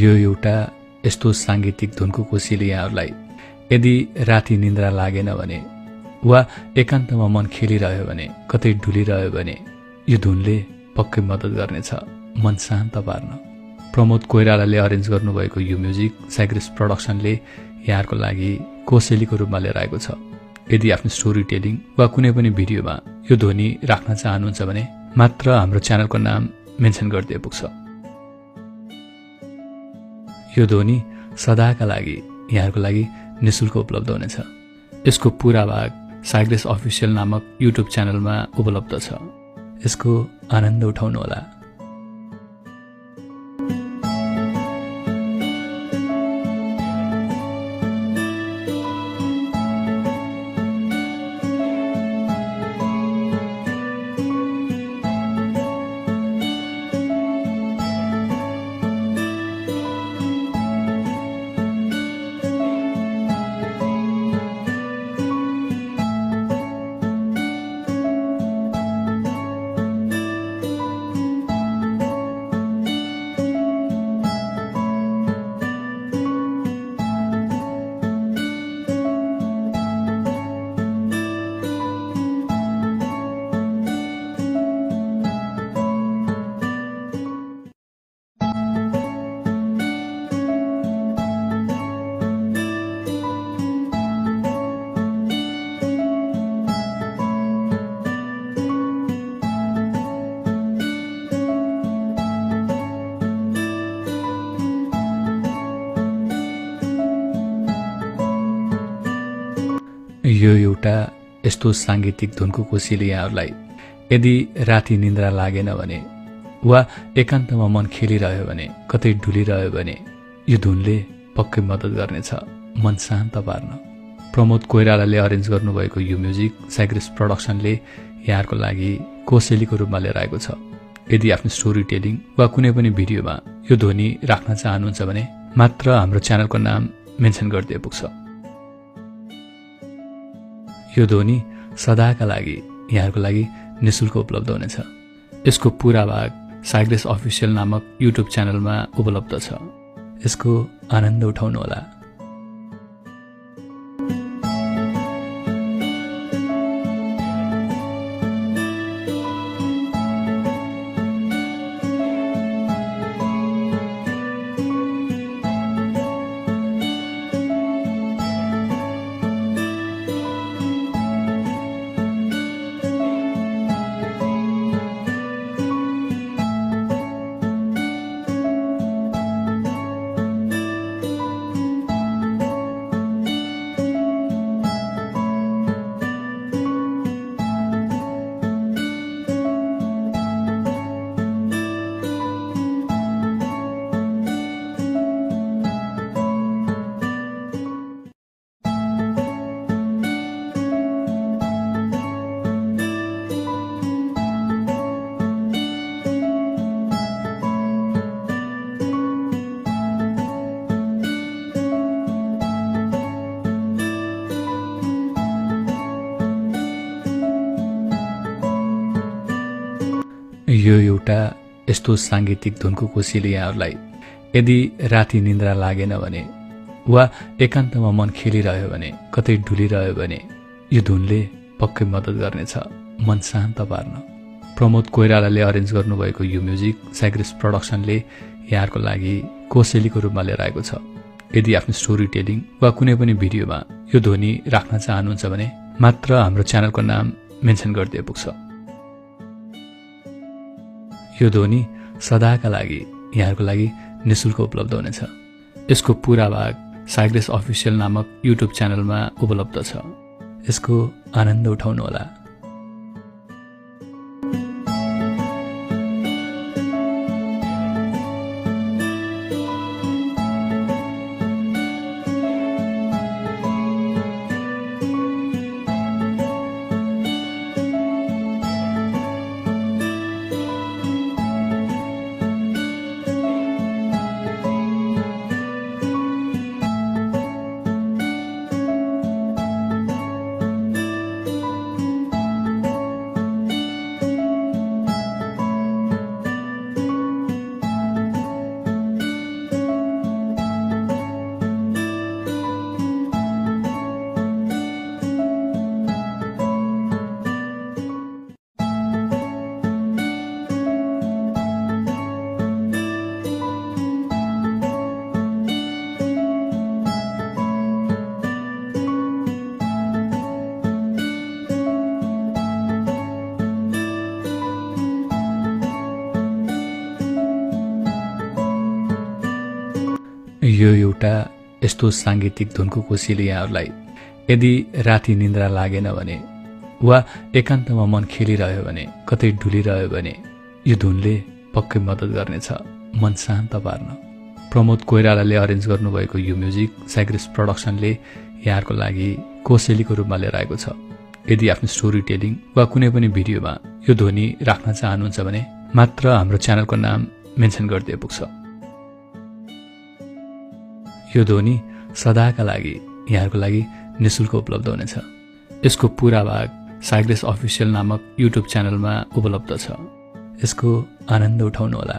यो एउटा यस्तो सांगीतिक धुनको कोसिली यहाँहरूलाई यदि राति निन्द्रा लागेन भने वा एकान्तमा मन खेलिरह्यो भने कतै डुलिरह्यो भने यो धुनले पक्कै मद्दत गर्नेछ मन शान्त पार्न। प्रमोद कोइरालाले अरेन्ज गर्नुभएको यो म्युजिक साइग्रेस प्रोडक्सनले यहाँहरूको लागि कोसेलीको रूपमा लिएर आएको छ। यदि आफ्नो स्टोरी टेलिङ वा कुनै पनि भिडियोमा यो ध्वनि राख्न चाहनुहुन्छ भने मात्र हाम्रो च्यानलको नाम मेन्सन गरिदिए पुग्छ। यो ध्वनि सदाका लागि यहाँहरूको लागि निशुल्क उपलब्ध हुनेछ। यसको पूरा भाग साइग्रेस अफिसियल नामक युट्युब च्यानलमा उपलब्ध छ। यसको आनन्द उठाउनुहोला। यो एउटा यस्तो सांगीतिक धुनको कोसिली यहाँहरूलाई यदि राति निन्द्रा लागेन भने वा एकान्तमा मन खेलिरह्यो भने कतै डुलिरह्यो भने यो धुनले पक्कै मद्दत गर्नेछ मन शान्त पार्न। प्रमोद कोइरालाले अरेन्ज गर्नुभएको यो म्युजिक साइग्रेस प्रोडक्सनले यहाँहरूको लागि कोसेलीको रूपमा लिएर आएको छ। यदि आफ्नो स्टोरी टेलिङ वा कुनै पनि भिडियोमा यो ध्वनि राख्न चाहनुहुन्छ भने मात्र हाम्रो च्यानलको नाम मेन्सन गरिदिए पुग्छ। यो ध्वनि सदाका लागि यहाँहरूको लागि निशुल्क उपलब्ध हुनेछ। यसको पूरा भाग साइग्रेस अफिसियल नामक युट्युब च्यानलमा उपलब्ध छ। यसको आनन्द उठाउनुहोला। यो एउटा यस्तो सांगीतिक धुनको कोसिली यहाँहरूलाई यदि राति निन्द्रा लागेन भने वा एकान्तमा मन खेलिरह्यो भने कतै डुलिरह्यो भने यो धुनले पक्कै मद्दत गर्नेछ मन शान्त पार्न। प्रमोद कोइरालाले अरेन्ज गर्नुभएको यो म्युजिक साइग्रेस प्रोडक्सनले यहाँहरूको लागि कोसेलीको रूपमा लिएर आएको छ। यदि आफ्नो स्टोरी टेलिङ वा कुनै पनि भिडियोमा यो ध्वनि राख्न चाहनुहुन्छ भने मात्र हाम्रो च्यानलको नाम मेन्सन गरिदिए पुग्छ। यो ध्वनि सदाका लागि यहाँहरूको लागि निशुल्क उपलब्ध हुनेछ। यसको पूरा भाग साइग्रेस अफिसियल नामक युट्युब च्यानलमा उपलब्ध छ। यसको आनन्द उठाउनुहोला। यो एउटा यस्तो साङ्गीतिक धुनको कोसिली यहाँहरूलाई यदि राति निन्द्रा लागेन भने वा एकान्तमा मन खेलिरह्यो भने कतै डुलिरह्यो भने यो धुनले पक्कै मद्दत गर्नेछ मन शान्त पार्न। प्रमोद कोइरालाले अरेन्ज गर्नुभएको यो म्युजिक साइग्रेस प्रोडक्सनले यहाँहरूको लागि कोसेलीको रूपमा लिएर आएको छ। यदि आफ्नो स्टोरी टेलिङ वा कुनै पनि भिडियोमा यो ध्वनि राख्न चाहनुहुन्छ भने मात्र हाम्रो च्यानलको नाम मेन्सन गरिदिए पुग्छ। यो ध्वनि सदाका लागि यहाँहरूको लागि निशुल्क उपलब्ध हुनेछ। यसको पूरा भाग साइग्रेस अफिसियल नामक युट्युब च्यानलमा उपलब्ध छ। यसको आनन्द उठाउनुहोला।